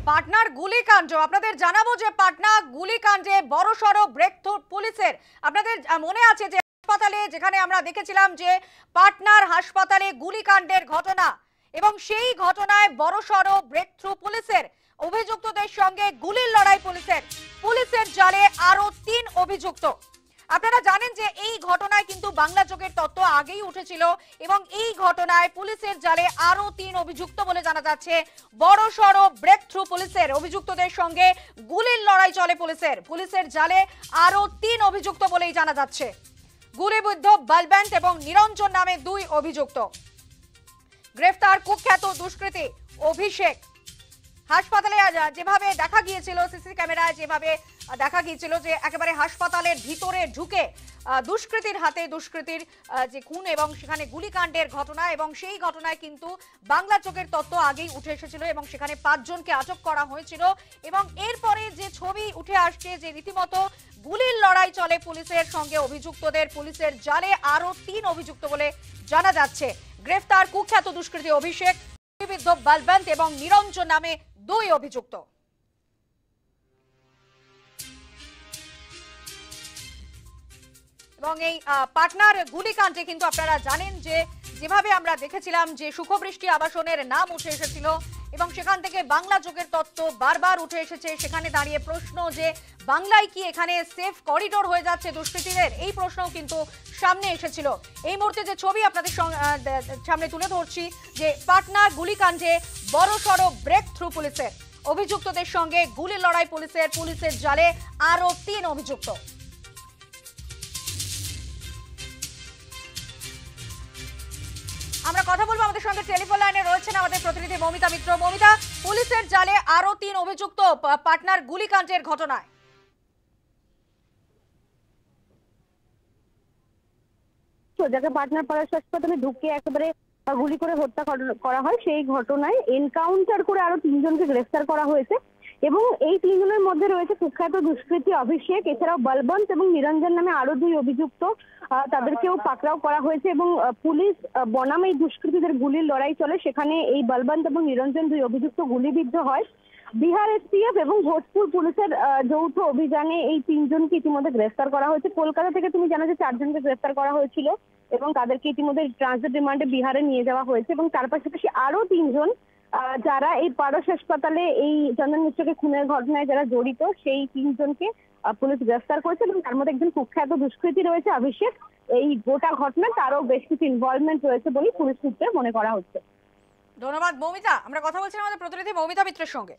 পাটনার গুলিকাণ্ড আপনাদের জানাবো যে পাটনা গুলিকাণ্ডে বড়সড় ব্রেকথ্রু পুলিশের। আপনাদের মনে আছে যে হাসপাতালে যেখানে আমরা দেখেছিলাম যে পাটনার হাসপাতালে গুলিকাণ্ডের ঘটনা এবং সেই ঘটনায় বড়সড় ব্রেকথ্রু পুলিশের। অভিযুক্তদের সঙ্গে গুলির লড়াই পুলিশের জালে আরো ৩ অভিযুক্ত। আপনারা জানেন যে এই ঘটনায় কিন্তু বাংলা চোখের তত্ত্ব আগেই উঠেছিল এবং এই ঘটনায় পুলিশের জালে আরো ৩ অভিযুক্ত বলে জানা যাচ্ছে। বড়সড় ব্রেকথ্রু পুলিশের, অভিযুক্তদের সঙ্গে গুলির লড়াই চলে পুলিশের জালে আরো ৩ অভিযুক্ত বলেই জানা যাচ্ছে। গুলিবিদ্ধ বলবন্ত এবং নিরঞ্জন নামে ২ অভিযুক্ত। গ্রেফতার কুখ্যাত দুষ্কৃতী অভিষেক। হাসপাতালে যেভাবে দেখা গিয়েছিল, সিসি ক্যামেরায় যেভাবে দেখা গিয়েছিল যে একেবারে হাসপাতালের ভিতরে ঢুকে দুষ্কৃতীর হাতে দুষ্কৃতীর যে খুন এবং সেখানে গুলিকাণ্ডের ঘটনা, এবং সেই ঘটনায় কিন্তু বাংলা চোখের তত্ত্ব আগেই উঠে এসেছিল এবং সেখানে ৫ জনকে আটক করা হয়েছিল। এবং এরপরে যে ছবি উঠে আসছে যে রীতিমতো গুলির লড়াই চলে পুলিশের সঙ্গে অভিযুক্তদের, পুলিশের জালে আরো ৩ অভিযুক্ত বলে জানা যাচ্ছে। গ্রেফতার কুখ্যাত দুষ্কৃতী অভিষেক, গুলিবিদ্ধ বলবন্ত এবং নিরঞ্জন নামে ২ অভিযুক্ত। এবং এই পাটনার গুলিকাণ্ডে কিন্তু আপনারা জানেন যে যেভাবে আমরা দেখেছিলাম যে সুখবৃষ্টি আবাসনের নাম উঠে এসেছিল এবং সেখান থেকে বাংলা চোখের তত্ত্ব বারবার উঠে এসেছে। সেখানে দাঁড়িয়ে প্রশ্ন যে বাংলায় কি এখানে সেফ করিডোর হয়ে যাচ্ছে দুষ্কৃতীদের, এই প্রশ্নও কিন্তু সামনে এসেছিল। এই মুহূর্তে যে ছবি আপনাদের সামনে তুলে ধরছি যে পাটনার গুলিকাণ্ডে বড়সড় ব্রেক থ্রু পুলিশের, অভিযুক্তদের সঙ্গে গুলির লড়াই পুলিশের জালে আরো ৩ অভিযুক্ত। আমরা কথা বলবো, আমাদের সঙ্গে টেলিফোন লাইনে রয়েছেন আমাদের প্রতিনিধি মমিতা মিত্র। মমিতা, পুলিশের জালে আরো ৩ অভিযুক্ত পাটনার গুলিকাণ্ডের ঘটনায়। যাকে পাটনার পাড়া হাসপাতালে ঢুকে একেবারে গুলি করে হত্যা করা হয়, সেই ঘটনায় এনকাউন্টার করে আরো ৩ জনকে গ্রেফতার করা হয়েছে এবং এই ৩ জনের মধ্যে রয়েছে কুখ্যাত দুষ্কৃতী অভিষেক, এছাড়াও বলবন্ত এবং নিরঞ্জন নামে আরো ২ অভিযুক্ত। তাদেরকেও পাকড়াও করা হয়েছে এবং পুলিশ বনাম এই দুষ্কৃতীদের গুলির লড়াই চলে। সেখানে এই বলবন্ত এবং নিরঞ্জন ২ অভিযুক্ত গুলিবিদ্ধ হয়। বিহার এসটিএফ এবং ভোজপুর পুলিশের যৌথ অভিযানে এই ৩ জনকে ইতিমধ্যে গ্রেফতার করা হয়েছে। কলকাতা থেকে তুমি জানো যে ৪ জনকে গ্রেফতার করা হয়েছিল এবং তাদেরকে ইতিমধ্যে ট্রানজিট রিমান্ডে বিহারে নিয়ে যাওয়া হয়েছে এবং তার পাশাপাশি আরো ৩ জন যারা এই পারস হাসপাতালে এই চন্দন মিশ্রকে খুনের ঘটনায় যারা জড়িত, সেই ৩ জনকে পুলিশ গ্রেফতার করেছে এবং তার মধ্যে একজন কুখ্যাত দুষ্কৃতী রয়েছে অভিষেক। এই গোটা ঘটনায় তারও বেশ কিছু ইনভলভমেন্ট রয়েছে বলে পুলিশ সূত্রে মনে করা হচ্ছে। ধন্যবাদ মমিতা। আমরা কথা বলছিলাম আমাদের প্রতিনিধি মমিতা মিত্রের সঙ্গে।